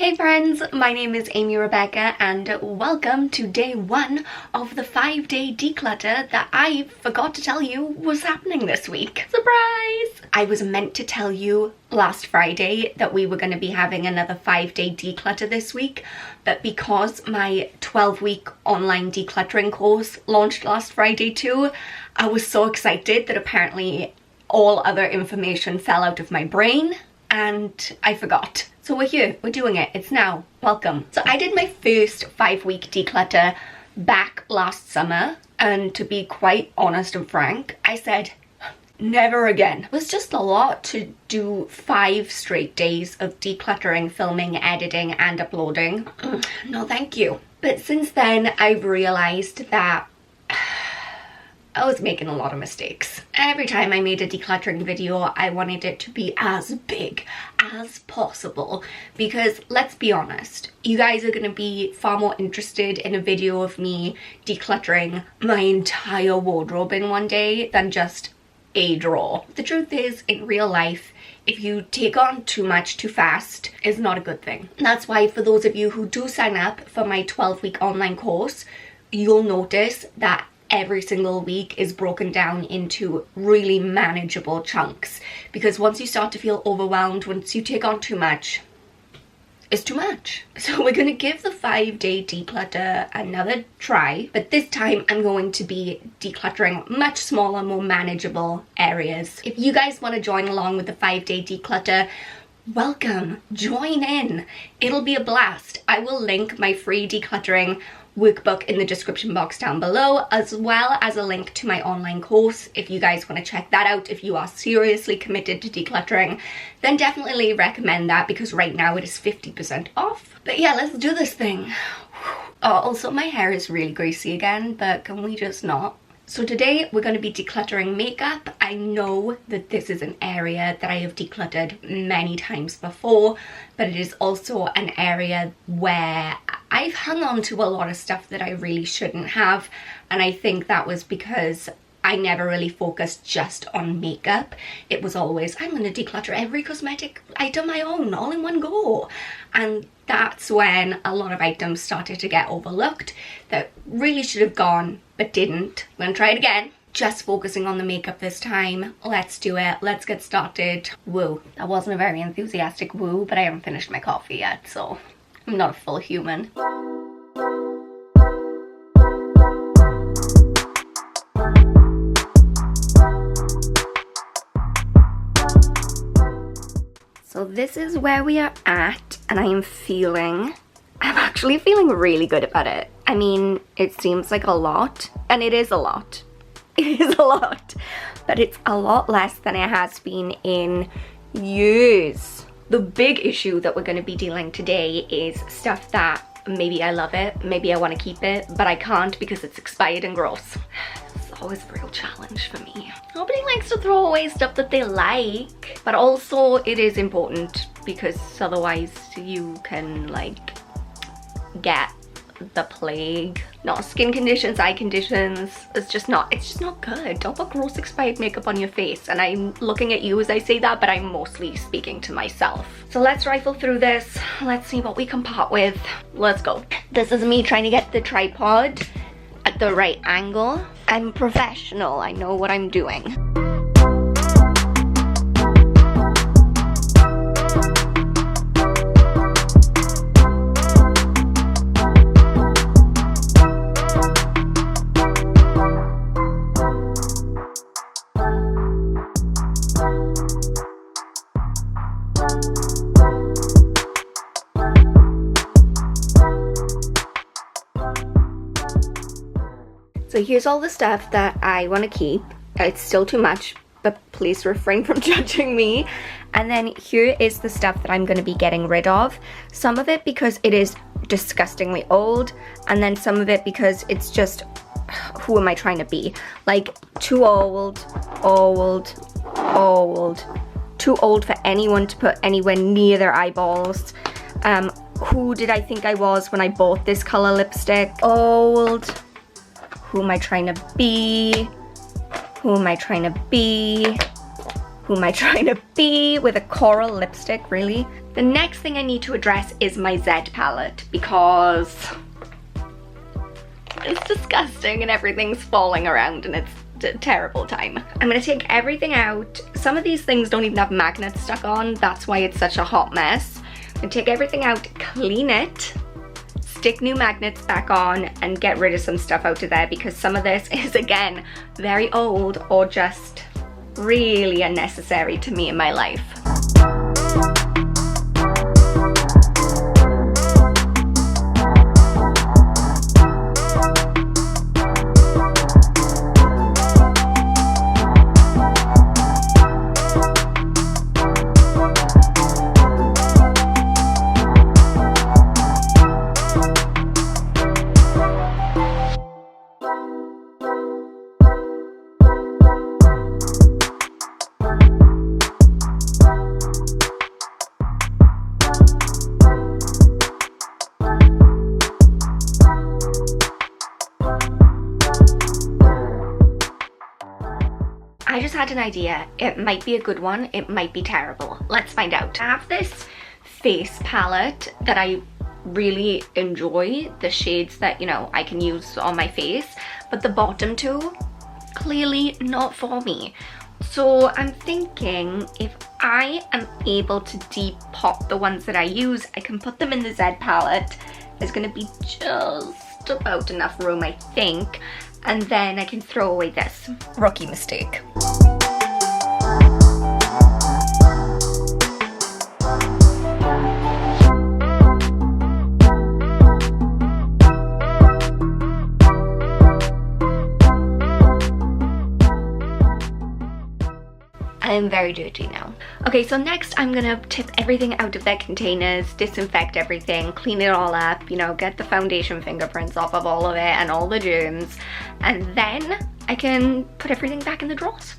Hey friends, my name is Amy Rebecca and welcome to day 1 of the 5-day declutter that I forgot to tell you was happening this week. Surprise! I was meant to tell you last Friday that we were going to be having another 5-day declutter this week, but because my 12-week online decluttering course launched last Friday too, I was so excited that apparently all other information fell out of my brain and I forgot. So we're here, we're doing it, it's now, welcome. So I did my first 5-week declutter back last summer, and to be quite honest and frank, I said, never again. It was just a lot to do 5 straight days of decluttering, filming, editing and uploading. No thank you. But since then I've realized that I was making a lot of mistakes. Every time I made a decluttering video, I wanted it to be as big as possible because let's be honest, you guys are going to be far more interested in a video of me decluttering my entire wardrobe in one day than just a drawer. The truth is, in real life, if you take on too much too fast, it's not a good thing. And that's why for those of you who do sign up for my 12-week online course, you'll notice that every single week is broken down into really manageable chunks, because once you start to feel overwhelmed, once you take on too much, it's too much. So we're gonna give the 5-day declutter another try, but this time I'm going to be decluttering much smaller, more manageable areas. If you guys want to join along with the 5-day declutter, welcome, join in. It'll be a blast. I will link my free decluttering workbook in the description box down below, as well as a link to my online course. If you guys want to check that out, if you are seriously committed to decluttering, then definitely recommend that because right now it is 50% off. But yeah, let's do this thing. Oh, also my hair is really greasy again, but can we just not? So today we're going to be decluttering makeup. I know that this is an area that I have decluttered many times before, but it is also an area where I've hung on to a lot of stuff that I really shouldn't have, and I think that was because I never really focused just on makeup. It was always, I'm going to declutter every cosmetic item I own all in one go, and that's when a lot of items started to get overlooked that really should have gone but didn't. I'm going to try it again. Just focusing on the makeup this time. Let's do it. Let's get started. Woo. That wasn't a very enthusiastic woo, but I haven't finished my coffee yet, so I'm not a full human. So this is where we are at, and I'm actually feeling really good about it. I mean, it seems like a lot, and it is a lot. It is a lot, but it's a lot less than it has been in years. The big issue that we're going to be dealing today is stuff that maybe I love it, maybe I want to keep it, but I can't because it's expired and gross. It's always a real challenge for me. Nobody likes to throw away stuff that they like, but also it is important because otherwise you can like get the plague. Not skin conditions, eye conditions. It's just not good. Don't put gross expired makeup on your face. And I'm looking at you as I say that, but I'm mostly speaking to myself. So let's rifle through this. Let's see what we can part with. Let's go. This is me trying to get the tripod at the right angle. I'm professional. I know what I'm doing. So here's all the stuff that I want to keep. It's still too much, but please refrain from judging me. And then here is the stuff that I'm going to be getting rid of. Some of it because it is disgustingly old, and then some of it because it's just, who am I trying to be? Like, too old, too old for anyone to put anywhere near their eyeballs. Who did I think I was when I bought this color lipstick? Old. Who am I trying to be? Who am I trying to be? Who am I trying to be with a coral lipstick, really? The next thing I need to address is my Z palette, because it's disgusting and everything's falling around and it's a terrible time. I'm gonna take everything out. Some of these things don't even have magnets stuck on, that's why it's such a hot mess. I'm gonna take everything out, clean it, stick new magnets back on, and get rid of some stuff out of there, because some of this is, again, very old or just really unnecessary to me in my life. I just had an idea. It might be a good one, it might be terrible. Let's find out. I have this face palette that I really enjoy, the shades that, you know, I can use on my face, but the bottom two, clearly not for me. So I'm thinking if I am able to depot the ones that I use, I can put them in the Z palette. There's gonna be just about enough room, I think. And then I can throw away this. Rookie mistake. I am very dirty now. Okay, so next I'm gonna tip everything out of their containers, disinfect everything, clean it all up, you know, get the foundation fingerprints off of all of it and all the germs, and then I can put everything back in the drawers.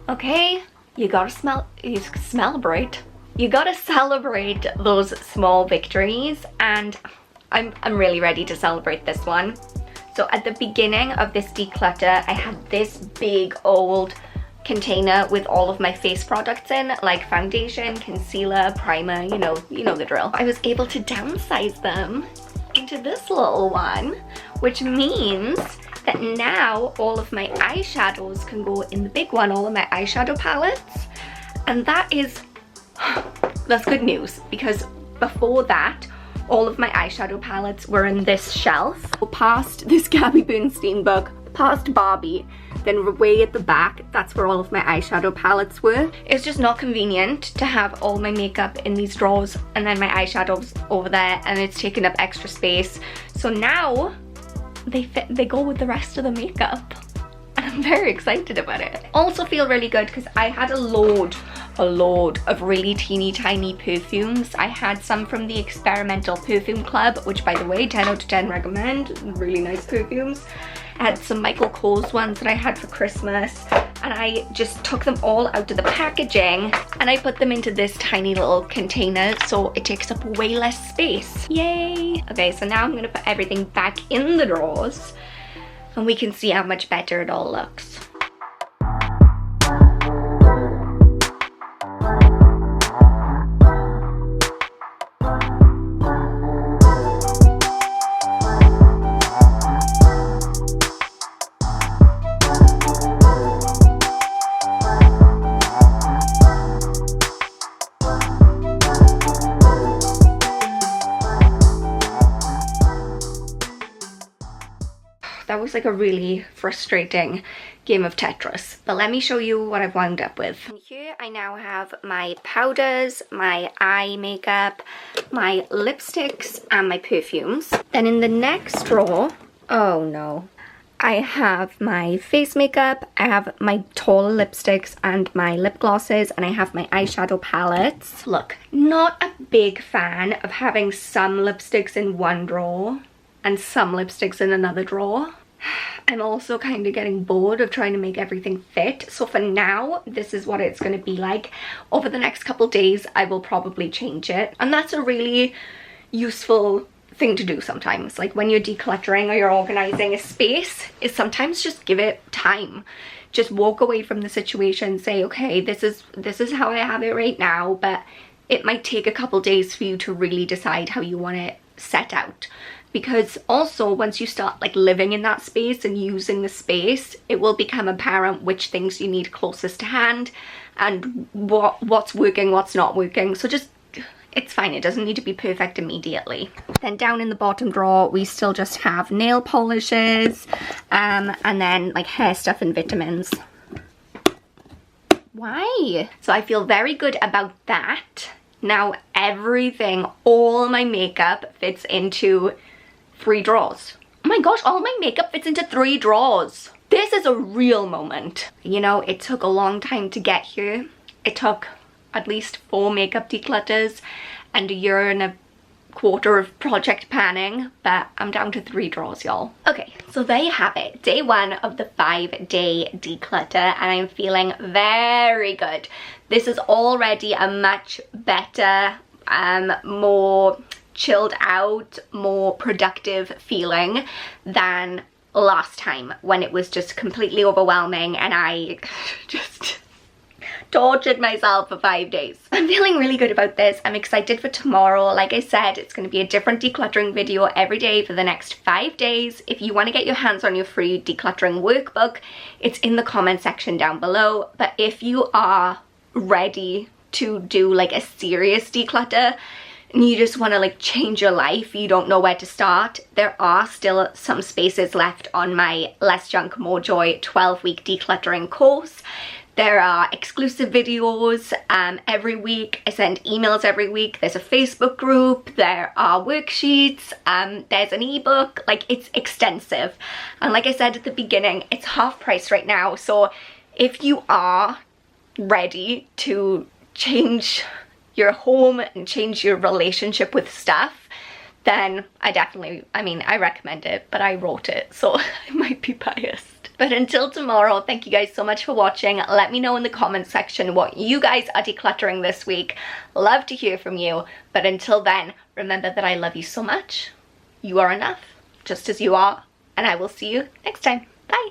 Okay, you gotta celebrate. You gotta celebrate those small victories, and I'm really ready to celebrate this one. So at the beginning of this declutter, I had this big old container with all of my face products in, like foundation, concealer, primer, you know the drill. I was able to downsize them into this little one, which means that now all of my eyeshadows can go in the big one, all of my eyeshadow palettes. And that's good news, because before that, all of my eyeshadow palettes were in this shelf. Past this Gabby Bernstein book, past Barbie, then way at the back, that's where all of my eyeshadow palettes were. It's just not convenient to have all my makeup in these drawers and then my eyeshadows over there, and it's taking up extra space. So now, they go with the rest of the makeup, and I'm very excited about it. Also feel really good because I had a load of really teeny tiny perfumes. I had some from the Experimental Perfume Club, which, by the way, 10 out of 10 recommend, really nice perfumes. I had some Michael Kors ones that I had for Christmas, and I just took them all out of the packaging and I put them into this tiny little container, so it takes up way less space. Yay! Okay, so now I'm gonna put everything back in the drawers and we can see how much better it all looks. That was like a really frustrating game of Tetris. But let me show you what I've wound up with. And here I now have my powders, my eye makeup, my lipsticks, and my perfumes. Then in the next drawer, oh no, I have my face makeup, I have my tall lipsticks and my lip glosses, and I have my eyeshadow palettes. Look, not a big fan of having some lipsticks in one drawer and some lipsticks in another drawer. I'm also kind of getting bored of trying to make everything fit. So for now, this is what it's going to be like. Over the next couple days, I will probably change it. And that's a really useful thing to do sometimes. Like when you're decluttering or you're organizing a space, is sometimes just give it time. Just walk away from the situation, say, okay, this is how I have it right now, but it might take a couple days for you to really decide how you want it set out. Because also once you start like living in that space and using the space, it will become apparent which things you need closest to hand and what's working, what's not working. So just, it's fine, it doesn't need to be perfect immediately. Then down in the bottom drawer, we still just have nail polishes, and then like hair stuff and vitamins. Why? So I feel very good about that. Now everything, all my makeup fits into 3 drawers. Oh my gosh, all my makeup fits into 3 drawers. This is a real moment. You know, it took a long time to get here. It took at least 4 makeup declutters and 1.25 years of project planning, but I'm down to 3 drawers, y'all. Okay, so there you have it. Day 1 of the 5-day declutter, and I'm feeling very good. This is already a much better, more chilled out, more productive feeling than last time when it was just completely overwhelming and I just tortured myself for 5 days. I'm feeling really good about this. I'm excited for tomorrow. Like I said, it's going to be a different decluttering video every day for the next 5 days. If you want to get your hands on your free decluttering workbook, it's in the comment section down below. But if you are ready to do like a serious declutter and you just want to like change your life, you don't know where to start, there are still some spaces left on my Less Junk More Joy 12-week decluttering course. There are exclusive videos every week. I send emails every week. There's a Facebook group. There are worksheets. There's an ebook. Like, it's extensive. And like I said at the beginning, it's half price right now. So if you are ready to change your home and change your relationship with stuff, then I recommend it, but I wrote it, so I might be biased. But until tomorrow, thank you guys so much for watching. Let me know in the comment section what you guys are decluttering this week. Love to hear from you. But until then, remember that I love you so much. You are enough, just as you are, and I will see you next time. Bye.